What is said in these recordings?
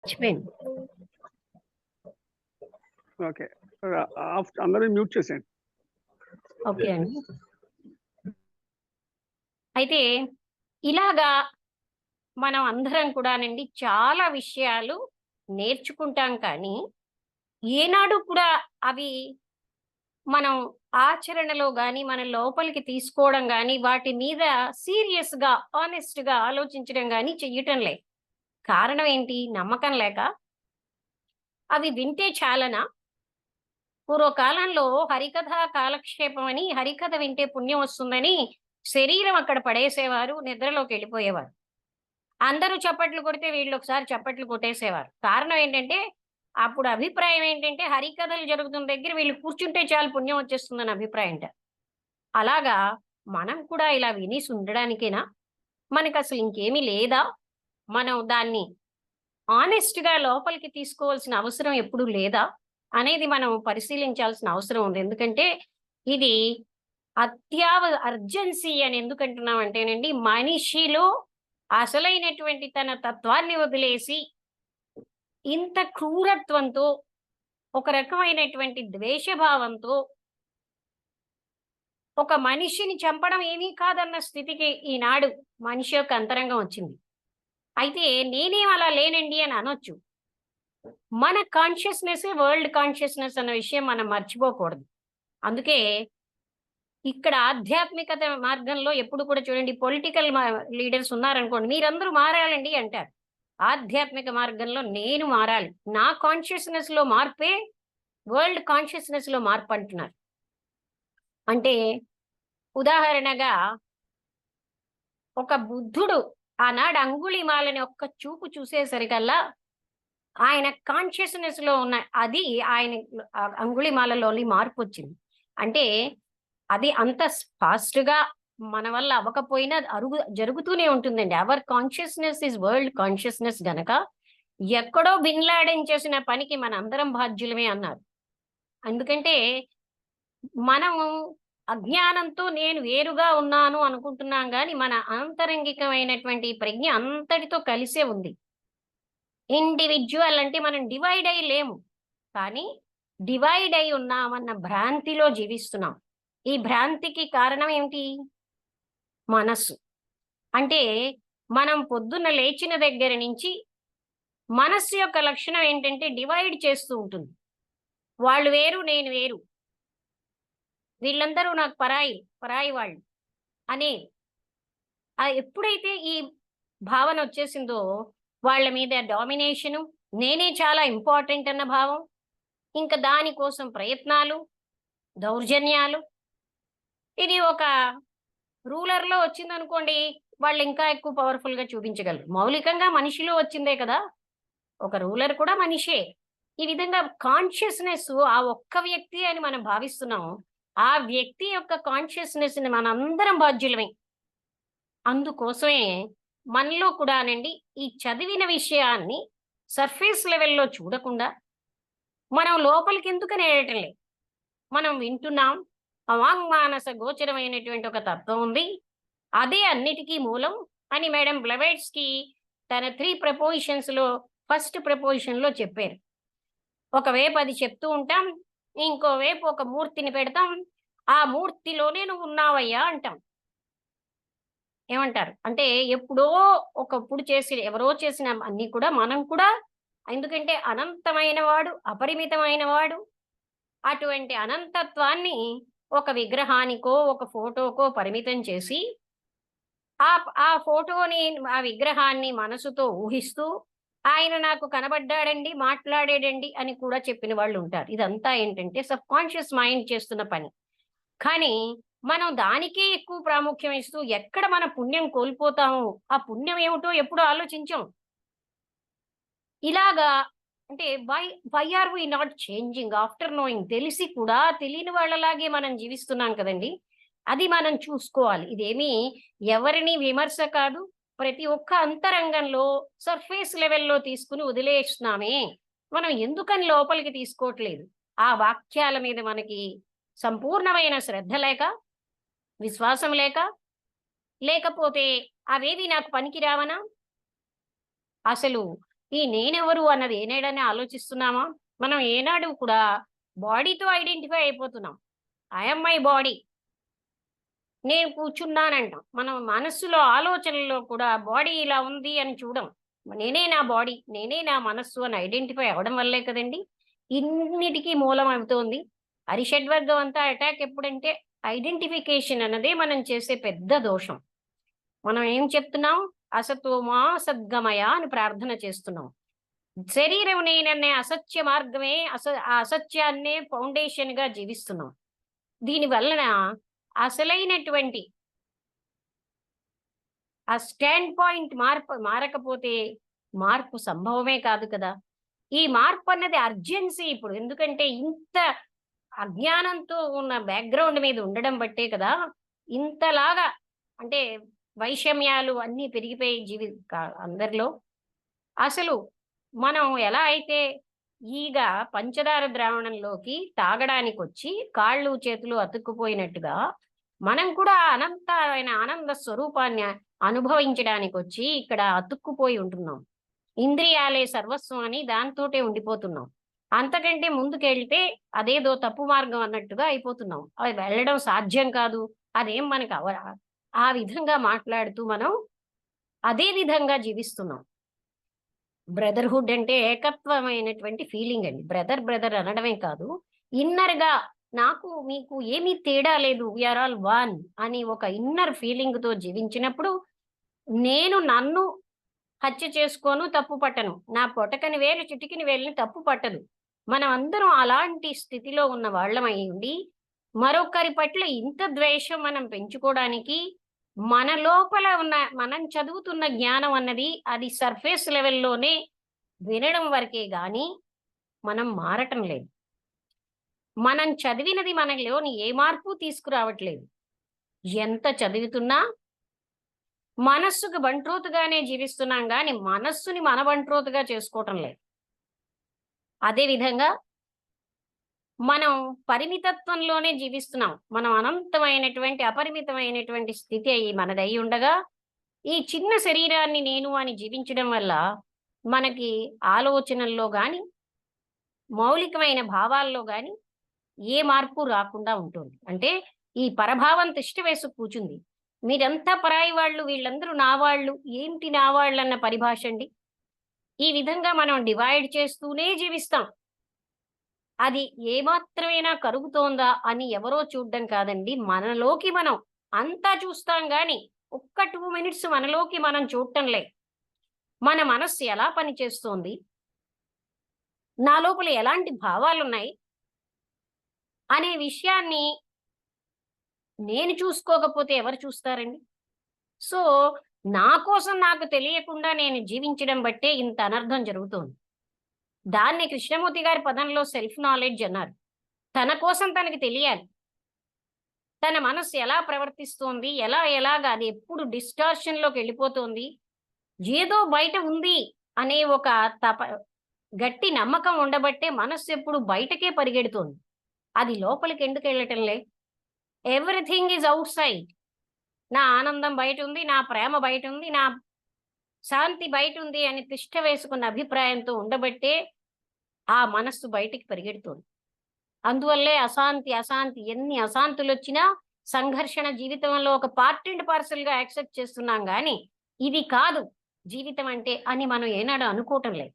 మర్చిపోయింది. ఓకే. అందరూ మ్యూట్ చేసేయండి. ఓకే అండి. అయితే ఇలాగా మనం అందరం కూడానండి చాలా విషయాలు నేర్చుకుంటాం, కానీ ఏనాడు కూడా అవి మనం ఆచరణలో గాని, మన లోపలికి తీసుకోవడం గాని, వాటి మీద సీరియస్‌గా, హానెస్ట్‌గా ఆలోచించడం గాని చెయ్యటం లేదు. కారణం ఏంటి? నమ్మకం లేక? అవి వింటే చాలనా? పూర్వకాలంలో హరికథ కాలక్షేపం అని, హరికథ వింటే పుణ్యం వస్తుందని శరీరం అక్కడ పడేసేవారు, నిద్రలోకెళ్ళిపోయేవారు. అందరూ చప్పట్లు కొడితే వీళ్ళొకసారి చప్పట్లు కొట్టేసేవారు. కారణం ఏంటంటే, అప్పుడు అభిప్రాయం ఏంటంటే, హరికథలు జరుగుతున్న దగ్గర వీళ్ళు కూర్చుంటే చాలు పుణ్యం వచ్చేస్తుందని అభిప్రాయంట. అలాగా మనం కూడా ఇలా వినేసి ఉండడానికేనా? మనకసలు ఇంకేమీ లేదా? మనం దాన్ని హానెస్ట్‌గా లోపలికి తీసుకోవాల్సిన అవసరం ఎప్పుడూ లేదా? అనేది మనం పరిశీలించాల్సిన అవసరం ఉంది. ఎందుకంటే, ఇది అర్జెన్సీ అని ఎందుకంటున్నామంటేనండి, మనిషిలో అసలైనటువంటి తన తత్వాన్ని వదిలేసి, ఇంత క్రూరత్వంతో, ఒక రకమైనటువంటి ద్వేషభావంతో, ఒక మనిషిని చంపడం ఏమీ కాదన్న స్థితికి ఈనాడు మనిషి యొక్క అంతరంగం వచ్చింది. అయితే నేనేం అలా లేనండి అని అనొచ్చు. మన కాన్షియస్‌నెస్సే వరల్డ్ కాన్షియస్‌నెస్ అన్న విషయం మనం మర్చిపోకూడదు. అందుకే ఇక్కడ ఆధ్యాత్మికత మార్గంలో ఎప్పుడు కూడా చూడండి, పొలిటికల్ లీడర్స్ ఉన్నారనుకోండి, మీరందరూ మారాలండి అంటారు. ఆధ్యాత్మిక మార్గంలో నేను మారాలి. నా కాన్షియస్‌నెస్‌లో మార్పే వరల్డ్ కాన్షియస్‌నెస్‌లో మార్పు అంటున్నారు. అంటే ఉదాహరణగా ఒక బుద్ధుడు ఆనాడు అంగుళిమాలని ఒక్క చూపు చూసేసరికల్లా ఆయన కాన్షియస్‌నెస్‌లో ఉన్న అది ఆయన అంగుళిమాలలోని మార్పొచ్చింది. అంటే అది అంత ఫాస్ట్‌గా మన వల్ల అవ్వకపోయినా జరుగుతూనే ఉంటుందండి. Hour consciousness is world consciousness గనక ఎక్కడో బిన్ లాడెన్ చేసిన పనికి మనందరం బాధ్యులమే అన్నారు. ఎందుకంటే మనము అజ్ఞానంతో నేను వేరుగా ఉన్నాను అనుకుంటున్నాం గానీ, మన ఆంతరంగికమైనటువంటి ప్రజ్ఞ అంతటితో కలిసే ఉంది. ఇండివిడ్యువల్ అంటే మనం డివైడ్ అయ్యి లేము. కానీ డివైడ్ అయి ఉన్నామన్న భ్రాంతిలో జీవిస్తున్నాం. ఈ భ్రాంతికి కారణం ఏమిటి? మనస్సు. అంటే మనం పొద్దున్న లేచిన దగ్గర నుంచి మనస్సు యొక్క లక్షణం ఏంటంటే డివైడ్ చేస్తూ ఉంటుంది. వాళ్ళు వేరు, నేను వేరు. వీళ్ళందరూ నాకు పరాయి వాళ్ళు అని ఎప్పుడైతే ఈ భావన వచ్చేసిందో వాళ్ళ మీద డామినేషను, నేనే చాలా ఇంపార్టెంట్ అన్న భావం, ఇంకా దాని కోసం ప్రయత్నాలు, దౌర్జన్యాలు. ఇది ఒక రూలర్‌లో వచ్చిందనుకోండి, వాళ్ళు ఇంకా ఎక్కువ పవర్‌ఫుల్‌గా చూపించగలరు. మౌలికంగా మనిషిలో వచ్చిందే కదా! ఒక రూలర్ కూడా మనిషే. ఈ విధంగా కాన్షియస్‌నెస్ ఆ ఒక్క వ్యక్తి అని మనం భావిస్తున్నాం. ఆ వ్యక్తి యొక్క కాన్షియస్‌నెస్‌ని మనందరం బాధ్యులమే. అందుకోసమే మనలో కూడానండి ఈ చదివిన విషయాన్ని సర్ఫేస్ లెవెల్‌లో చూడకుండా, మనం లోపలికెందుకని ఎళ్ళటం లేదు. మనం వింటున్నాం. అవాంగ్మానస గోచరమైనటువంటి ఒక తత్వం ఉంది. అదే అన్నిటికీ మూలం అని మేడం బ్లవైట్స్‌కి తన 3 ప్రపోజిషన్స్‌లో ఫస్ట్ ప్రపోజిషన్‌లో చెప్పారు. ఒకవైపు అది చెప్తూ ఉంటాం. ఇంకోవైపు ఒక మూర్తిని పెడతాం. ఆ మూర్తిలోనే నువ్వున్నావయ్యా అంటాం. ఏమంటారు? అంటే ఎప్పుడో ఒకప్పుడు ఎవరో చేసిన అన్నీ కూడా మనం కూడా, ఎందుకంటే అనంతమైన వాడు, అపరిమితమైన వాడు. అటువంటి అనంతత్వాన్ని ఒక విగ్రహానికో, ఒక ఫోటోకో పరిమితం చేసి, ఆ ఫోటోని, ఆ విగ్రహాన్ని మనసుతో ఊహిస్తూ, ఆయన నాకు కనబడ్డాడండి, మాట్లాడాడండి అని కూడా చెప్పిన వాళ్ళుంటారు. ఇదంతా ఏంటంటే సబ్‌కాన్షియస్ మైండ్ చేస్తున్న పని. కానీ మనం దానికే ఎక్కువ ప్రాముఖ్యం ఇస్తూ ఎక్కడ మన పుణ్యం కోల్పోతామో, ఆ పుణ్యం ఏమిటో ఎప్పుడూ ఆలోచించం. ఇలాగా అంటే why are we not changing after knowing, తెలిసి కూడా తెలియని వాళ్ళలాగే మనం జీవిస్తున్నాం కదండీ! అది మనం చూసుకోవాలి. ఇదేమీ ఎవరిని విమర్శ కాదు. ప్రతి ఒక్క అంతరంగంలో సర్ఫేస్ లెవెల్‌లో తీసుకొని వదిలేస్తున్నామే. మనం ఎందుకని లోపలికి తీసుకోవట్లేదు? ఆ వాక్యాల మీద మనకి సంపూర్ణమైన శ్రద్ధ లేక, విశ్వాసం లేక, లేకపోతే అవేవి నాకు పనికి రావనా? అసలు ఈ నేనెవరు అన్నది ఏనాడని ఆలోచిస్తున్నామా? మనం ఏనాడు కూడా బాడీతో ఐడెంటిఫై అయిపోతున్నాం. I am my body. నేను కూర్చున్నానంటాం. మనం మనస్సులో ఆలోచనల్లో కూడా బాడీ ఇలా ఉంది అని చూడం. నేనే నా బాడీ, నేనే నా మనస్సు అని ఐడెంటిఫై అవ్వడం వల్లే కదండీ! ఇన్నిటికి మూలం అవుతోంది. అరిషడ్వర్గం అంతా అటాక్ ఎప్పుడంటే ఐడెంటిఫికేషన్ అన్నదే మనం చేసే పెద్ద దోషం. మనం ఏం చెప్తున్నాం? అసతోమా సద్గమయ అని ప్రార్థన చేస్తున్నాం. శరీరం నేననే అసత్య మార్గమే ఆ అసత్యాన్నే ఫౌండేషన్‌గా జీవిస్తున్నాం. దీని వలన అసలైనటువంటి ఆ స్టాండ్ పాయింట్ మారకపోతే మార్పు సంభవమే కాదు కదా! ఈ మార్పన్నది అర్జెన్సీ ఇప్పుడు. ఎందుకంటే ఇంత అజ్ఞానంతో ఉన్న బ్యాక్‌గ్రౌండ్ మీద ఉండడం బట్టే కదా! ఇంతలాగా అంటే వైషమ్యాలు అన్నీ పెరిగిపోయి అందరిలో. అసలు మనం ఎలా అయితే ఈగ పంచదార ద్రావణంలోకి తాగడానికొచ్చి కాళ్ళు, చేతులు అతుక్కుపోయినట్టుగా, మనం కూడా అనంతమైన ఆనంద స్వరూపాన్ని అనుభవించడానికొచ్చి ఇక్కడ అతుక్కుపోయి ఉంటున్నాం. ఇంద్రియాలే సర్వస్వం అని దాంతోటే ఉండిపోతున్నాం. అంతకంటే ముందుకెళ్తే అదేదో తప్పు మార్గం అన్నట్టుగా అయిపోతున్నాం. అది వెళ్ళడం సాధ్యం కాదు. అదేం మనకు ఆ విధంగా మాట్లాడుతూ మనం అదే విధంగా జీవిస్తున్నాం. బ్రదర్‌హుడ్ అంటే ఏకత్వమైనటువంటి ఫీలింగ్ అండి. బ్రదర్ అనడమే కాదు. ఇన్నర్‌గా నాకు మీకు ఏమీ తేడా లేదు. వి ఆర్ ఆల్ వన్ అని ఒక ఇన్నర్ ఫీలింగ్‌తో జీవించినప్పుడు నేను నన్ను హత్య చేసుకోను, తప్పు పట్టను. నా పొటకని వేలు చిటికిన వేలుని తప్పు పట్టదు. మనమందరం అలాంటి స్థితిలో ఉన్న వాళ్ళమై ఉండి, మరొకరి పట్ల ఇంత ద్వేషం మనం పెంచుకోవడానికి మన లోపల ఉన్న మనం చదువుతున్న జ్ఞానం అన్నది అది సర్ఫేస్ లెవెల్‌లోనే వినడం వరకే గాని, మనం మారటం లేదు. మనం చదివినది మనలోని ఏ మార్పు తీసుకురావట్లేదు. ఎంత చదువుతున్నా మనస్సుకు బంట్రోతుగానే జీవిస్తున్నాం గాని, మనస్సుని మన బంట్రోతుగా చేసుకోవటం లేదు. అదే విధంగా మనం పరిమితత్వంలోనే జీవిస్తున్నాం. మనం అనంతమైనటువంటి, అపరిమితమైనటువంటి స్థితి మనదై ఉండగా, ఈ చిన్న శరీరాన్ని నేను అని జీవించడం వల్ల, మనకి ఆలోచనల్లో గాని, మౌలికమైన భావాల్లో గాని, ఏ మార్పు రాకుండా ఉంటుంది. అంటే ఈ పరభావం తిష్ట వేసుకు కూర్చుంది. మీరంతా పరాయి వాళ్ళు, వీళ్ళందరూ నా వాళ్ళు, ఏంటి నా వాళ్ళన్న పరిభాష అండి. ఈ విధంగా మనం డివైడ్ చేస్తూనే జీవిస్తాం. అది ఏమాత్రమైనా కరుగుతోందా అని ఎవరో చూడ్డం కాదండి. మనలోకి మనం అంతా చూస్తాం గాని, ఒక్క 2 మినిట్స్ మనలోకి మనం చూడటంలే. మన మనస్సు ఎలా పనిచేస్తోంది? నా లోపల ఎలాంటి భావాలున్నాయి? అనే విషయాన్ని నేను చూసుకోకపోతే ఎవరు చూస్తారండి? సో, నా కోసం నాకు తెలియకుండా నేను జీవించడం బట్టే ఇంత అనర్థం జరుగుతోంది. దాన్ని కృష్ణమూర్తి గారి పదంలో సెల్ఫ్ నాలెడ్జ్ అన్నారు. తన కోసం తనకి తెలియాలి. తన మనస్సు ఎలా ప్రవర్తిస్తోంది? ఎలాగా అది ఎప్పుడు డిస్టార్షన్‌లోకెళ్ళిపోతోంది? ఏదో బయట ఉంది అనే ఒక తప గట్టి నమ్మకం ఉండబట్టే మనస్సు ఎప్పుడు బయటకే పరిగెడుతోంది. అది లోపలికెందుకెళ్ళటంలే? Everything is outside. నా ఆనందం బయటుంది. నా ప్రేమ బయటుంది. నా శాంతి బయటుంది అని తిష్ట వేసుకున్న అభిప్రాయంతో ఉండబట్టే ఆ మనస్సు బయటికి పరిగెడుతోంది. అందువల్లే అశాంతి ఎన్ని అశాంతులొచ్చినా సంఘర్షణ జీవితంలో ఒక పార్ట్ అండ్ పార్సెల్‌గా యాక్సెప్ట్ చేస్తున్నాం గానీ, ఇది కాదు జీవితం అంటే అని మనం ఏనాడు అనుకోవటం లేదు.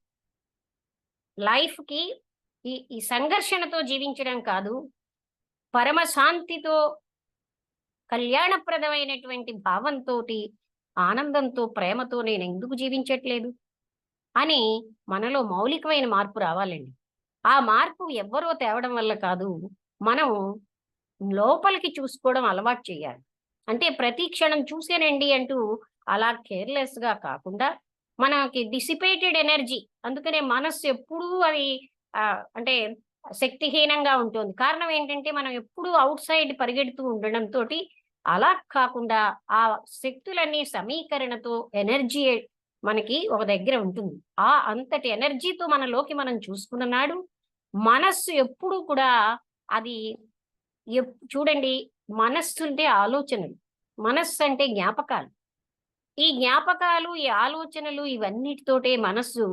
లైఫ్‌కి ఈ సంఘర్షణతో జీవించడం కాదు, పరమ శాంతితో కళ్యాణప్రదమైనటువంటి భావంతోటి, ఆనందంతో, ప్రేమతో నేనెందుకు జీవించట్లేదు? అని మనలో మౌలికమైన మార్పు రావాలండి. ఆ మార్పు ఎవ్వరో తేవడం వల్ల కాదు. మనం లోపలికి చూసుకోవడం అలవాటు చేయాలి. అంటే ప్రతి క్షణం చూసానండి అంటూ అలా కేర్‌లెస్‌గా కాకుండా, మనకి డిసిపేటెడ్ ఎనర్జీ అందుకనే మనస్సు ఎప్పుడూ అది అంటే శక్తిహీనంగా ఉంటుంది. కారణం ఏంటంటే, మనం ఎప్పుడూ ఔట్ సైడ్ పరిగెడుతూ ఉండడంతోటి అలా కాకుండా ఆ శక్తులన్నీ సమీకరణతో ఎనర్జీ మనకి ఒక దగ్గర ఉంటుంది. అంతటి ఎనర్జీతో మనలోకి మనం చూసుకున్న నాడు, మనస్సు ఎప్పుడూ కూడా అది చూడండి మనస్సు అంటే ఆలోచనలు. మనస్సు అంటే జ్ఞాపకాలు. ఈ జ్ఞాపకాలు, ఈ ఆలోచనలు ఇవన్నిటితోటే మనస్సు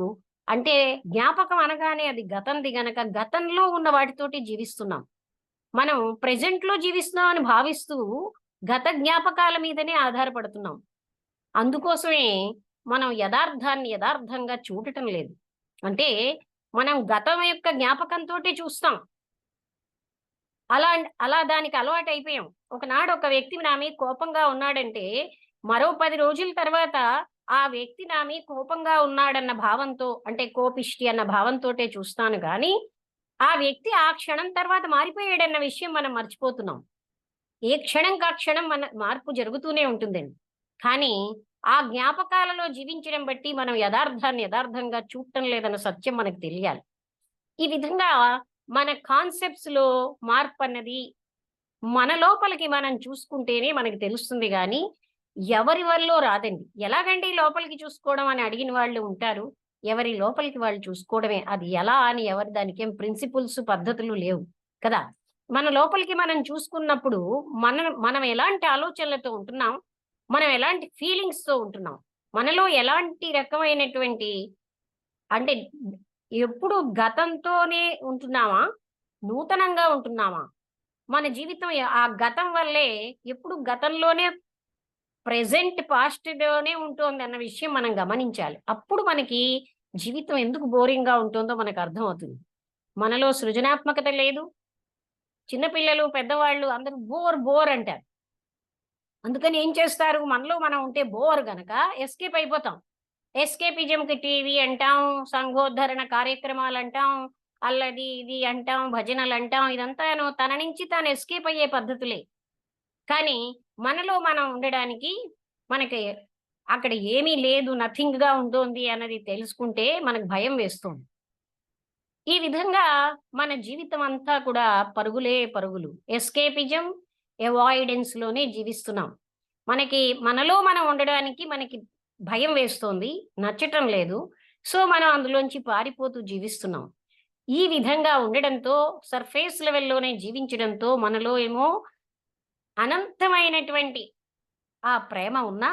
అంటే జ్ఞాపకం అనగానే అది గతంది గనక గతంలో ఉన్న వాటితోటి జీవిస్తున్నాం. మనం ప్రెజెంట్ లో జీవిస్తున్నాం అని భావిస్తూ గత జ్ఞాపకాల మీదనే ఆధారపడుతున్నాం. అందుకోసమే మనం యథార్థాన్ని యథార్థంగా చూడటం లేదు. అంటే మనం గతం యొక్క జ్ఞాపకంతోటే చూస్తాం. అలా అలా దానికి అలవాటు అయిపోయాం. ఒకనాడు ఒక వ్యక్తి నా మీద కోపంగా ఉన్నాడంటే మరో 10 రోజుల తర్వాత ఆ వ్యక్తి నా మీద కోపంగా ఉన్నాడన్న భావంతో, అంటే కోపిష్టి అన్న భావంతోటే చూస్తాను గాని ఆ వ్యక్తి ఆ క్షణం తర్వాత మారిపోయాడన్న విషయం మనం మర్చిపోతున్నాం. ఏ క్షణంకా క్షణం మన మార్పు జరుగుతూనే ఉంటుందండి. కానీ ఆ జ్ఞాపకాలలో జీవించడం బట్టి మనం యథార్థాన్ని యథార్థంగా చూడటం లేదన్న సత్యం మనకు తెలియాలి. ఈ విధంగా మన కాన్సెప్ట్స్ లో మార్పు అన్నది మన లోపలికి మనం చూసుకుంటేనే మనకి తెలుస్తుంది గాని ఎవరి వల్లో రాదండి. ఎలాగండి లోపలికి చూసుకోవడం అని అడిగిన వాళ్ళు ఉంటారు. ఎవరి లోపలికి వాళ్ళు చూసుకోవడమే. అది ఎలా అని ఎవరి దానికేం ప్రిన్సిపుల్స్, పద్ధతులు లేవు కదా! మన లోపలికి మనం చూసుకున్నప్పుడు మనం ఎలాంటి ఆలోచనలతో ఉంటున్నాం, మనం ఎలాంటి ఫీలింగ్స్‌తో ఉంటున్నాం, మనలో ఎలాంటి రకమైనటువంటి, అంటే ఎప్పుడు గతంతోనే ఉంటున్నామా? నూతనంగా ఉంటున్నామా? మన జీవితం ఆ గతం వల్లే ఎప్పుడు గతంలోనే ప్రెజెంట్ పాస్ట్‌లోనే ఉంటోందన్న విషయం మనం గమనించాలి. అప్పుడు మనకి జీవితం ఎందుకు బోరింగ్‌గా ఉంటుందో మనకు అర్థమవుతుంది. మనలో సృజనాత్మకత లేదు. చిన్న పిల్లలు, పెద్దవాళ్ళు అందరూ బోర్ బోర్ అంటారు. అందుకని ఏం చేస్తారు? మనలో మనం ఉంటే బోర్ గనక ఎస్కేప్ అయిపోతాం. ఎస్కేపిజంకి టీవీ అంటాం, సంఘోద్ధరణ కార్యక్రమాలంటాం, అల్లది ఇది అంటాం, భజనలంటాం. ఇదంతాను తన నుంచి తాను ఎస్కేప్ అయ్యే పద్ధతులే. కానీ మనలో మనం ఉండడానికి మనకి అక్కడ ఏమీ లేదు, నథింగ్‌గా ఉంటోంది అన్నది తెలుసుకుంటే మనకు భయం వేస్తుంది. ఈ విధంగా మన జీవితం అంతా కూడా పరుగులే పరుగులు. ఎస్కేపిజం, అవాయిడెన్స్‌లోనే జీవిస్తున్నాం. మనలో మనం ఉండడానికి మనకి భయం వేస్తోంది. నచ్చటం లేదు. సో, మనం అందులోంచి పారిపోతూ జీవిస్తున్నాం. ఈ విధంగా ఉండడంతో సర్ఫేస్ లెవెల్‌లోనే జీవించడంతో మనలో ఏమో అనంతమైనటువంటి ఆ ప్రేమ ఉన్నా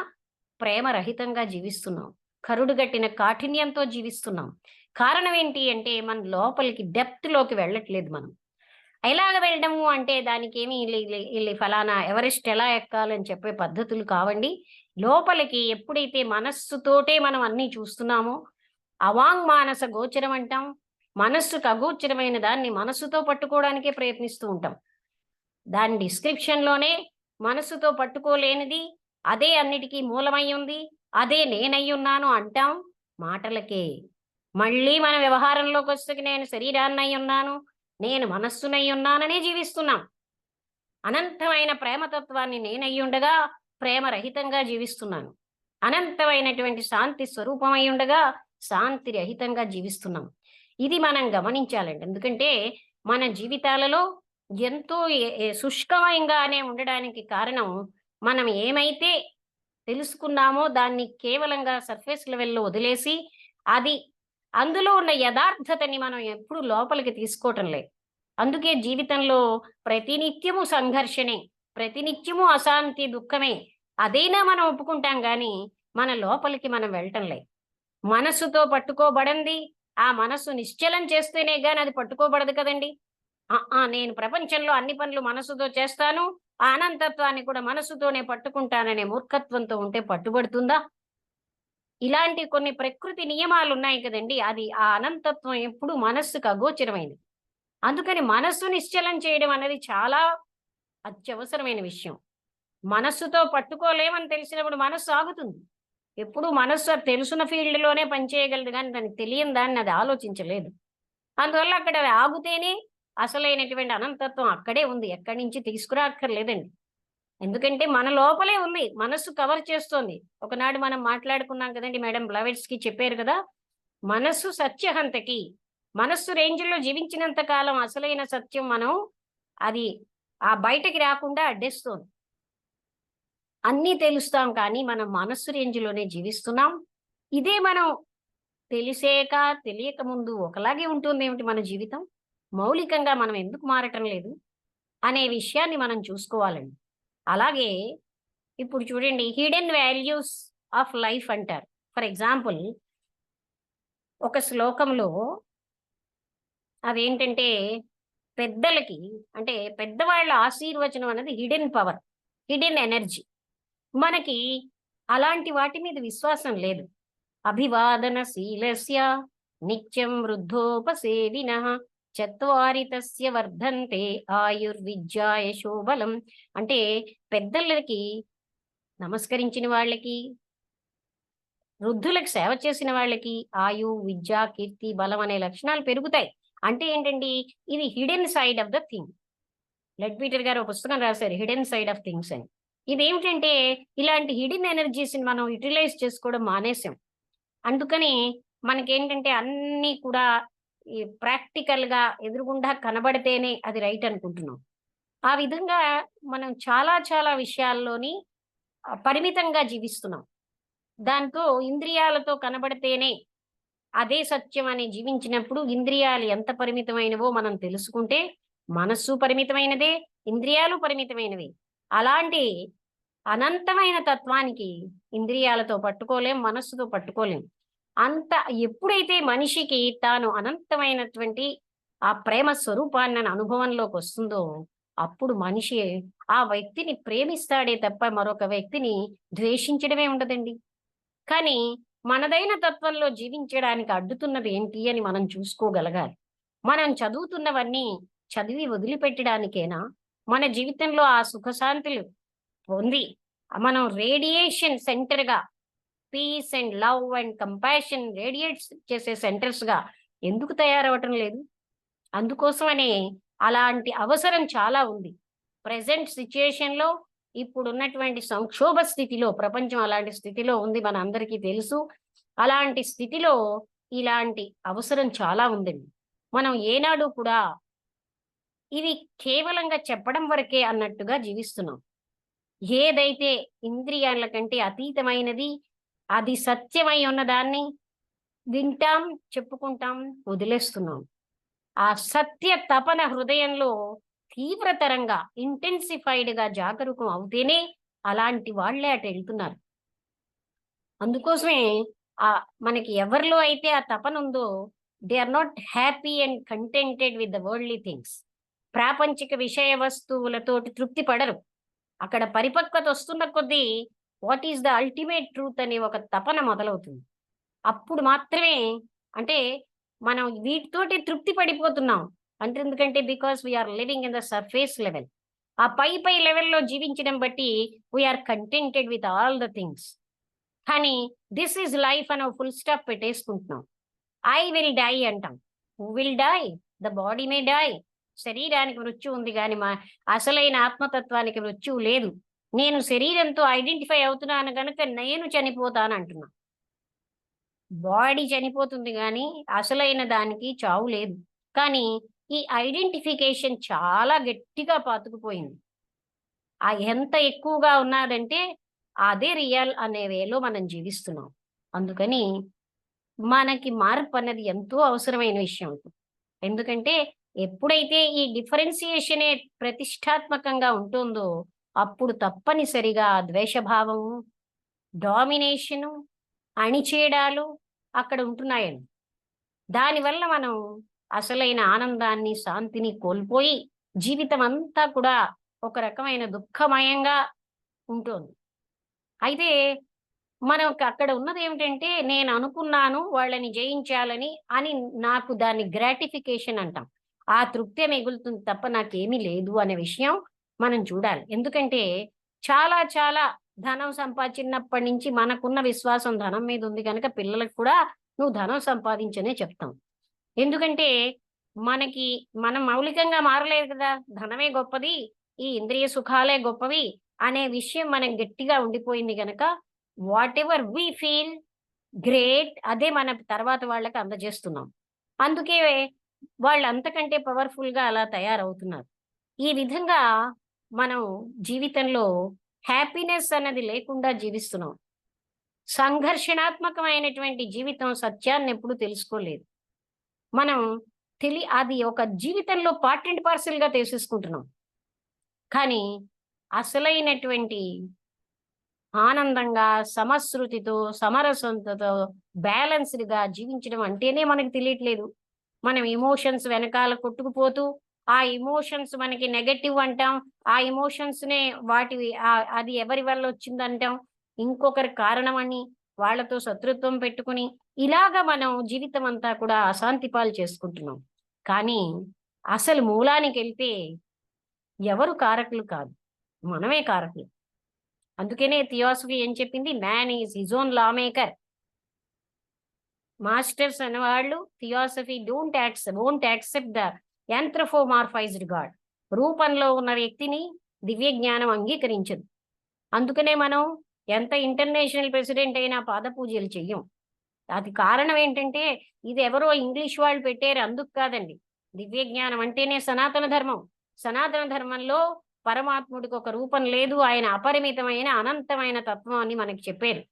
ప్రేమరహితంగా జీవిస్తున్నాం. కరుడుగట్టిన కాఠిన్యంతో జీవిస్తున్నాం. కారణం ఏంటి అంటే మన లోపలికి డెప్త్‌లోకి వెళ్ళట్లేదు మనం. ఎలాగ వెళ్ళడము అంటే దానికేమి ఈళ్ళి ఫలానా ఎవరెస్ట్ ఎలా ఎక్కాలని చెప్పే పద్ధతులు కావండి. లోపలికి ఎప్పుడైతే మనస్సుతోటే మనం అన్నీ చూస్తున్నామో, అవాంగ్మానస గోచరం అంటాం. మనస్సుకు అగోచరమైన దాన్ని మనస్సుతో పట్టుకోవడానికే ప్రయత్నిస్తూ ఉంటాం. దాని డిస్క్రిప్షన్‌లోనే మనస్సుతో పట్టుకోలేనిది, అదే అన్నిటికీ మూలమై ఉంది, అదే నేనయ్యున్నాను అంటాం మాటలకే. మళ్ళీ మన వ్యవహారంలోకొస్తే నేను శరీరాన్నై ఉన్నాను, నేను మనస్సునై ఉన్నాననే జీవిస్తున్నాం. అనంతమైన ప్రేమతత్వాన్ని నేనయ్యుండగా ప్రేమరహితంగా జీవిస్తున్నాను. అనంతమైనటువంటి శాంతి స్వరూపమై ఉండగా శాంతి రహితంగా జీవిస్తున్నాం. ఇది మనం గమనించాలండి. ఎందుకంటే మన జీవితాలలో ఎంతో శుష్కమయంగానే ఉండడానికి కారణం మనం ఏమైతే తెలుసుకున్నామో దాన్ని కేవలంగా సర్ఫేస్ లెవెల్‌లో వదిలేసి అది అందులో ఉన్న యథార్థతని మనం ఎప్పుడు లోపలికి తీసుకోవటం లేదు. అందుకే జీవితంలో ప్రతినిత్యము సంఘర్షణే, ప్రతినిత్యము అశాంతి, దుఃఖమే. అదైనా మనం ఒప్పుకుంటాం గానీ, మన లోపలికి మనం వెళ్ళటం లేదు. మనస్సుతో పట్టుకోబడంది, ఆ మనస్సు నిశ్చలం చేస్తేనే గాని అది పట్టుకోబడదు కదండీ! నేను ప్రపంచంలో అన్ని పనులు మనస్సుతో చేస్తాను, ఆ అనంతత్వాన్ని కూడా మనస్సుతోనే పట్టుకుంటాననే మూర్ఖత్వంతో ఉంటే పట్టుబడుతుందా? ఇలాంటి కొన్ని ప్రకృతి నియమాలున్నాయి కదండీ! అది ఆ అనంతత్వం ఎప్పుడు మనస్సుకు అగోచరమైనది. అందుకని మనస్సు నిశ్చలం చేయడం అనేది చాలా అత్యవసరమైన విషయం. మనస్సుతో పట్టుకోలేమని తెలిసినప్పుడు మనస్సు ఆగుతుంది. ఎప్పుడు మనస్సు అది తెలుసున్న ఫీల్డ్‌లోనే పనిచేయగలదు గానీ, దానికి తెలియని దాన్ని అది ఆలోచించలేదు. అందువల్ల అక్కడ అది ఆగుతేనే అసలైనటువంటి అనంతత్వం అక్కడే ఉంది. ఎక్కడి నుంచి తీసుకురాక్కర్లేదండి. ఎందుకంటే మన లోపలే ఉంది. మనస్సు కవర్ చేస్తోంది. ఒకనాడు మనం మాట్లాడుకున్నాం కదండీ! మేడం బ్లవెట్స్‌కి చెప్పారు కదా! మనస్సు సత్యహంతకి. మనస్సు రేంజ్‌లో జీవించినంత కాలం అసలైన సత్యం మనం అది బయటకి రాకుండా అడ్డేస్తోంది. అన్నీ తెలుస్తాం కానీ మనం మనస్సు రేంజ్‌లోనే జీవిస్తున్నాం. ఇదే మనం తెలిసాక, తెలియక ముందు ఒకలాగే ఉంటుందేమిటి మన జీవితం? మౌలికంగా మనం ఎందుకు మారటం లేదు? అనే విషయాన్ని మనం చూసుకోవాలండి. అలాగే ఇప్పుడు చూడండి హిడెన్ వాల్యూస్ ఆఫ్ లైఫ్ అంటారు. ఫర్ ఎగ్జాంపుల్ ఒక శ్లోకంలో అదేంటంటే పెద్దలకి అంటే పెద్దవాళ్ళ ఆశీర్వచనం అనేది హిడెన్ పవర్, హిడెన్ ఎనర్జీ. మనకి అలాంటి వాటి మీద విశ్వాసం లేదు. అభివాదన శీలస్య నిత్యం వృద్ధోపసేవినః చత్వారి తస్య వర్ధంతే ఆయుర్విద్యా యశోబలం. అంటే పెద్దలకి నమస్కరించిన వాళ్ళకి, వృద్ధులకు సేవ చేసిన వాళ్ళకి ఆయు, విద్య, కీర్తి, బలం అనే లక్షణాలు పెరుగుతాయి. అంటే ఏంటండి, ఇది hidden side of the thing. Leadbeater గారు ఒక పుస్తకం రాశారు, హిడెన్ సైడ్ ఆఫ్ థింగ్స్ అని. ఇదేమిటంటే ఇలాంటి హిడెన్ ఎనర్జీస్ ని మనం యూటిలైజ్ చేసుకోవడం మానేసాం. అందుకని మనకేంటంటే అన్నీ కూడా ఈ ప్రాక్టికల్ గా ఎదురుగుండా కనబడితేనే అది రైట్ అనుకుంటున్నాం. ఆ విధంగా మనం చాలా చాలా విషయాల్లోని పరిమితంగా జీవిస్తున్నాం. దాంతో ఇంద్రియాలతో కనబడితేనే అదే సత్యం అని జీవించినప్పుడు ఇంద్రియాలు ఎంత పరిమితమైనవో మనం తెలుసుకుంటే మనస్సు పరిమితమైనదే, ఇంద్రియాలు పరిమితమైనవి. అలాంటి అనంతమైన తత్వానికి ఇంద్రియాలతో పట్టుకోలేం, మనస్సుతో పట్టుకోలేం. అంత ఎప్పుడైతే మనిషికి తాను అనంతమైనటువంటి ఆ ప్రేమ స్వరూపాన్ని అనుభవంలోకి వస్తుందో అప్పుడు మనిషి ఆ వ్యక్తిని ప్రేమిస్తాడే తప్ప మరొక వ్యక్తిని ద్వేషించడమే ఉండదండి. కానీ మనదైన తత్వంలో జీవించడానికి అడ్డుతున్నది ఏంటి అని మనం చూసుకోగలగాలి. మనం చదువుతున్నవన్నీ చదివి వదిలిపెట్టడానికేనా? మన జీవితంలో ఆ సుఖశాంతులు పొంది మనం రేడియేషన్ సెంటర్గా peace and love and compassion radiate చేసే సెంటర్స్గా ఎందుకు తయారవటం లేదు? అందుకోసమనే అలాంటి అవసరం చాలా ఉంది. ప్రెసెంట్ సిచ్యుయేషన్లో ఇప్పుడున్నటువంటి సంక్షోభ స్థితిలో ప్రపంచం అలాంటి స్థితిలో ఉంది, మన అందరికీ తెలుసు. అలాంటి స్థితిలో ఇలాంటి అవసరం చాలా ఉందండి. మనం ఏనాడు కూడా ఇవి కేవలంగా చెప్పడం వరకే అన్నట్టుగా జీవిస్తున్నాం. ఏదైతే ఇంద్రియాల కంటే అతీతమైనది, అది సత్యమై ఉన్నదాన్ని వింటాం, చెప్పుకుంటాం, వదిలేస్తున్నాం. ఆ సత్య తపన హృదయంలో తీవ్రతరంగా ఇంటెన్సిఫైడ్ గా జాగరూకం అవుతేనే అలాంటి వాళ్ళే అటు వెళ్తున్నారు. అందుకోసమే ఆ మనకి ఎవరిలో అయితే ఆ తపన ఉందో they are not happy and contented with the worldly things. ప్రాపంచిక విషయ వస్తువులతోటి తృప్తి పడరు. అక్కడ పరిపక్వత వస్తున్న కొద్దీ what is the ultimate truth అనే ఒక తపన మొదలవుతుంది. అప్పుడు మాత్రమే అంటే మనం వీటితోటి తృప్తి పడిపోతున్నాం. అంటే ఎందుకంటే because we are living in the surface level. ఆ పై లెవెల్లో జీవించడం బట్టి we are contented with all the things. కానీ దిస్ ఈజ్ లైఫ్ అని ఫుల్ స్టాప్ పెట్టేసుకుంటున్నాం. ఐ విల్ డై అంటాం. Who will die? The body may die. శరీరానికి మృత్యు ఉంది కానీ మా అసలైన ఆత్మతత్వానికి మృత్యువు లేదు. నేను శరీరంతో ఐడెంటిఫై అవుతున్నాను కనుక నేను చనిపోతాను అంటున్నా. బాడీ చనిపోతుంది కానీ అసలైన దానికి చావు లేదు. కానీ ఈ ఐడెంటిఫికేషన్ చాలా గట్టిగా పాతుకుపోయింది. ఆ ఎంత ఎక్కువగా ఉన్నదంటే అదే రియల్ అనే వేలో మనం జీవిస్తున్నాం. అందుకని మనకి మార్పు అన్నది ఎంతో అవసరమైన విషయం. ఎందుకంటే ఎప్పుడైతే ఈ డిఫరెన్సియేషనే ప్రతిష్టాత్మకంగా ఉంటుందో అప్పుడు తప్పనిసరిగా ద్వేషభావము, డామినేషను, అణిచేయడాలు అక్కడ ఉంటున్నాయండి. దానివల్ల మనం అసలైన ఆనందాన్ని, శాంతిని కోల్పోయి జీవితం అంతా కూడా ఒక రకమైన దుఃఖమయంగా ఉంటుంది. అయితే మనకు అక్కడ ఉన్నది ఏమిటంటే నేను అనుకున్నాను వాళ్ళని జయించాలని అని నాకు దాన్ని గ్రాటిఫికేషన్ అంటాం. ఆ తృప్తే మిగులుతుంది తప్ప నాకేమీ లేదు అనే విషయం మనం చూడాలి. ఎందుకంటే చాలా చాలా ధనం సంపాదించినప్పటి నుంచి మనకున్న విశ్వాసం ధనం మీద ఉంది కనుక పిల్లలకు కూడా నువ్వు ధనం సంపాదించనే చెప్తాం. ఎందుకంటే మనం మౌలికంగా మారలేదు కదా. ధనమే గొప్పది, ఈ ఇంద్రియ సుఖాలే గొప్పవి అనే విషయం మనకు గట్టిగా ఉండిపోయింది గనక whatever we feel great అదే మన తర్వాత వాళ్ళకి అందజేస్తున్నాం. అందుకే వాళ్ళు అంతకంటే పవర్ఫుల్ గా అలా తయారవుతున్నారు. ఈ విధంగా మనం జీవితంలో హ్యాపీనెస్ అన్నది లేకుండా జీవిస్తున్నాం. సంఘర్షణాత్మకమైనటువంటి జీవితం సత్యాన్ని ఎప్పుడు తెలుసుకోలేదు. మనం అది ఒక జీవితంలో పార్ట్ అండ్ పార్సెల్ గా తీసేసుకుంటున్నాం. కానీ అసలైనటువంటి ఆనందంగా, సమశ్రుతితో, సమరసంతో, బ్యాలెన్స్డ్గా జీవించడం అంటేనే మనకి తెలియట్లేదు. మనం ఎమోషన్స్ వెనకాల కొట్టుకుపోతూ, ఆ ఎమోషన్స్ మనకి నెగటివ్ అంటాం. ఆ ఎమోషన్స్‌నే అది ఎవరి వల్ల వచ్చిందంటాం. ఇంకొకరి కారణమని వాళ్ళతో శత్రుత్వం పెట్టుకొని, ఇలాగ మనం జీవితం అంతా కూడా అశాంతి పాలు చేసుకుంటున్నాం. కానీ అసలు మూలానికెళ్తే ఎవరు కారకులు కాదు. మనమే కారకులు. అందుకనే థియాసఫీ ఏం చెప్పింది? Man is his own law maker. Masters అనేవాళ్ళు theosophy won't accept the anthropomorphised god. రూపంలో ఉన్న వ్యక్తిని దివ్య జ్ఞానం అంగీకరించదు. అందుకనే మనం ఎంత ఇంటర్నేషనల్ ప్రెసిడెంట్ అయినా పాదపూజలు చెయ్యం. అది కారణం ఏంటంటే ఇది ఎవరో ఇంగ్లీష్ వాళ్ళు పెట్టారు అందుకు కాదండి. దివ్య జ్ఞానం అంటేనే సనాతన ధర్మం. సనాతన ధర్మంలో పరమాత్ముడికి ఒక రూపం లేదు. ఆయన అపరిమితమైన అనంతమైన తత్వం అని మనకి చెప్పారు.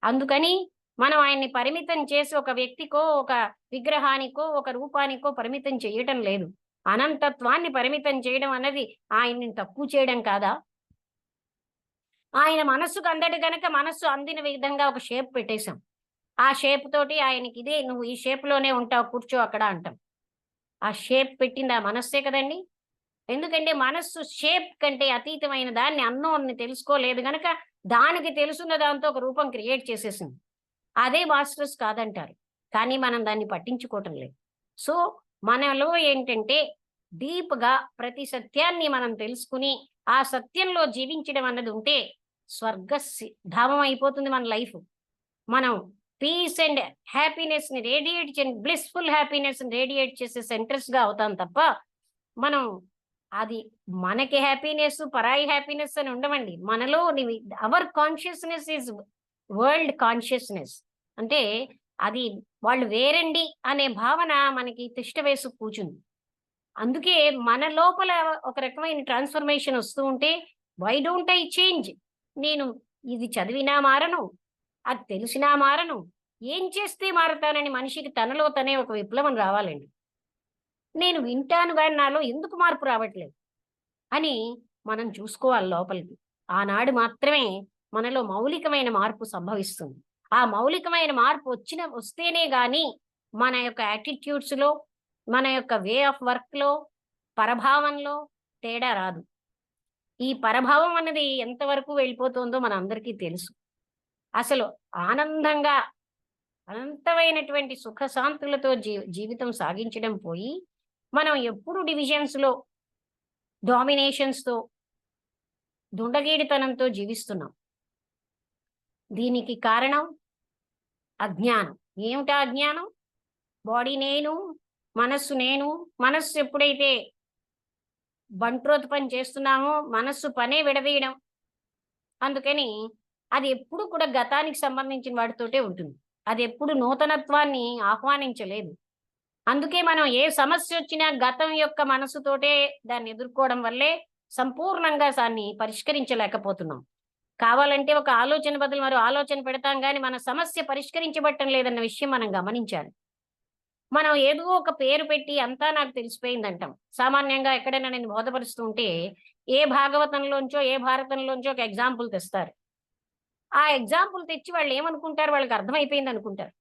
అందుకని మనం ఆయన్ని పరిమితం చేసి ఒక వ్యక్తికో, ఒక విగ్రహానికో, ఒక రూపానికో పరిమితం చేయటం లేదు. అనంతత్వాన్ని పరిమితం చేయడం అన్నది ఆయన్ని తక్కువ చేయడం కాదా? ఆయన మనస్సుకు అందడు గనక మనస్సు అందిన విధంగా ఒక షేప్ పెట్టేశాం. ఆ షేప్ తోటి ఆయనకి ఇదే నువ్వు ఈ షేప్‌లోనే ఉంటావు కూర్చో అక్కడ అంటాం. ఆ షేప్ పెట్టింది ఆ మనస్సే కదండీ! ఎందుకంటే మనస్సు షేప్ కంటే అతీతమైన దాన్ని అన్నోన్‌ని తెలుసుకోలేదు గనక దానికి తెలుసున్న దాంతో ఒక రూపం క్రియేట్ చేసేసింది. అదే మాస్టర్స్ కాదంటారు. కానీ మనం దాన్ని పట్టించుకోవటం లేదు. సో, మనలో ఏంటంటే డీప్‌గా ప్రతి సత్యాన్ని మనం తెలుసుకుని, ఆ సత్యంలో జీవించడం అన్నది ఉంటే ధామం అయిపోతుంది మన లైఫ్. మనం పీస్ అండ్ హ్యాపీనెస్‌ని బ్లిస్‌ఫుల్ హ్యాపీనెస్‌ని రేడియేట్ చేసే సెంటర్స్‌గా అవుతాం తప్ప, మనం అది మనకి హ్యాపీనెస్, పరాయి హ్యాపీనెస్ అని ఉండవండి. Hour consciousness is world consciousness. అంటే అది వాళ్ళు వేరండి అనే భావన మనకి తిష్ట వేసి కూర్చుంది. అందుకే మన లోపల ఒక రకమైన ట్రాన్స్‌ఫర్మేషన్ వస్తూ ఉంటే, వై డోంట్ ఐ చేంజ్? నేను ఇది చదివినా మారను, అది తెలిసినా మారను. ఏం చేస్తే మారతానని మనిషికి తనలో తనే ఒక విప్లవం రావాలండి. నేను వింటాను గాని నాలో ఎందుకు మార్పు రావట్లేదు అని మనం చూసుకోవాలి లోపలికి. ఆనాడు మాత్రమే మనలో మౌలికమైన మార్పు సంభవిస్తుంది. ఆ మౌలికమైన మార్పు వస్తేనే గాని మన యొక్క యాటిట్యూడ్స్‌లో, మన యొక్క వే ఆఫ్ వర్క్‌లో, పరభావంలో తేడా రాదు. ఈ పరభావం అన్నది ఎంతవరకు వెళ్ళిపోతుందో మనందరికీ తెలుసు. అసలు ఆనందంగా అనంతమైనటువంటి సుఖశాంతులతో జీవితం సాగించడం పోయి, మనం ఎప్పుడు డివిజన్స్‌లో, డామినేషన్స్‌తో, దుండగీడితనంతో జీవిస్తున్నాం. దీనికి కారణం అజ్ఞానం. ఏమిటా అజ్ఞానం? బాడీ నేను, మనస్సు నేను. మనస్సు ఎప్పుడైతే బంట్రోతు పని చేస్తున్నామో, మనస్సు పనే విడదీయడం. అందుకని అది ఎప్పుడు కూడా గతానికి సంబంధించిన వాటితోటే ఉంటుంది. అది ఎప్పుడు నూతనత్వాన్ని ఆహ్వానించలేదు. అందుకే మనం ఏ సమస్యొచ్చినా గతం యొక్క మనసుతోటే దాన్ని ఎదుర్కోవడం వల్లే సంపూర్ణంగా దాన్ని పరిష్కరించలేకపోతున్నాం. కావాలంటే ఒక ఆలోచన బదులు మరో ఆలోచన పెడతాం గానీ, మన సమస్య పరిష్కరించబడటం లేదన్న విషయం మనం గమనించాలి. మనం ఏదో ఒక పేరు పెట్టి అంతా నాకు తెలిసిపోయిందంటాం. సామాన్యంగా ఎక్కడైనా నేను బోధపరుస్తూ ఉంటే, ఏ భాగవతంలోంచో, ఏ భారతంలోంచో ఒక ఎగ్జాంపుల్ తెస్తారు. ఆ ఎగ్జాంపుల్ తెచ్చి వాళ్ళేమనుకుంటారు, వాళ్ళకి అర్థమైపోయిందనుకుంటారు.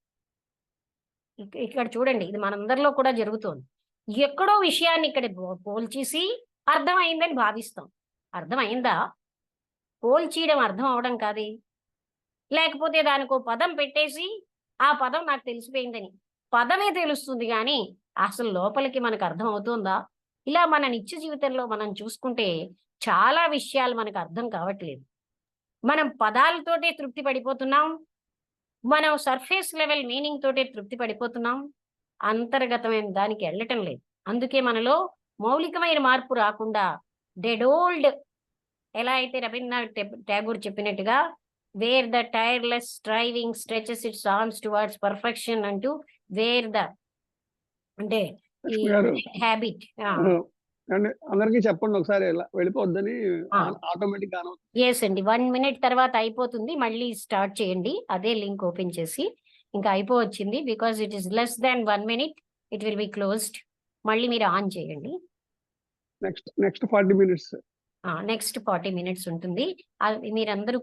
ఇక్కడ చూడండి ఇది మనందరిలో కూడా జరుగుతోంది. ఎక్కడో విషయాన్ని ఇక్కడ పోల్చేసి అర్థమైందని భావిస్తాం. అర్థమైందా? పోల్చీయడం అర్థం అవ్వడం కాదే. లేకపోతే దానికో పదం పెట్టేసి, ఆ పదం నాకు తెలిసిపోయిందని. పదమే తెలుస్తుంది గానీ, అసలు లోపలికి మనకు అర్థం అవుతోందా? ఇలా మన నిత్య జీవితంలో మనం చూసుకుంటే, చాలా విషయాలు మనకు అర్థం కావట్లేదు. మనం పదాలతోటే తృప్తి పడిపోతున్నాం. మనం సర్ఫేస్ లెవెల్ మీనింగ్ తోటే తృప్తి పడిపోతున్నాం. అంతర్గతమైన దానికి ఎళ్ళటం లేదు. అందుకే మనలో మౌలికమైన మార్పు రాకుండా డెడ్ ఓల్డ్ ఎలా అయితే రవీంద్రనాథ్ ఠాగూర్ చెప్పినట్టుగా wear the tyreless striving stretches it's arms towards perfection అంటూ వేర్ ద అంటే ఈ లక్ష్మి గారు హ్యాబిట్. ఆ! అండి అందరికీ చెప్పండి ఒకసారి ఇలా వెళ్ళిపోద్దని ఆ! ఆటోమేటిక్‌గా ఆన్ అవుతుంది. యెస్ అండి. 1 మినిట్ తర్వాత అయిపోతుంది. మళ్ళీ స్టార్ట్ చేయండి. అదే లింక్ ఓపెన్ చేసి. ఇంకా అయిపోవచ్చింది. Because it is less than 1 minute it will be closed. మళ్ళీ మీరు ఆన్ చేయండి. Next 40 minutes. నెక్స్ట్ 40 మినిట్స్ ఉంటుంది. మీరందరూ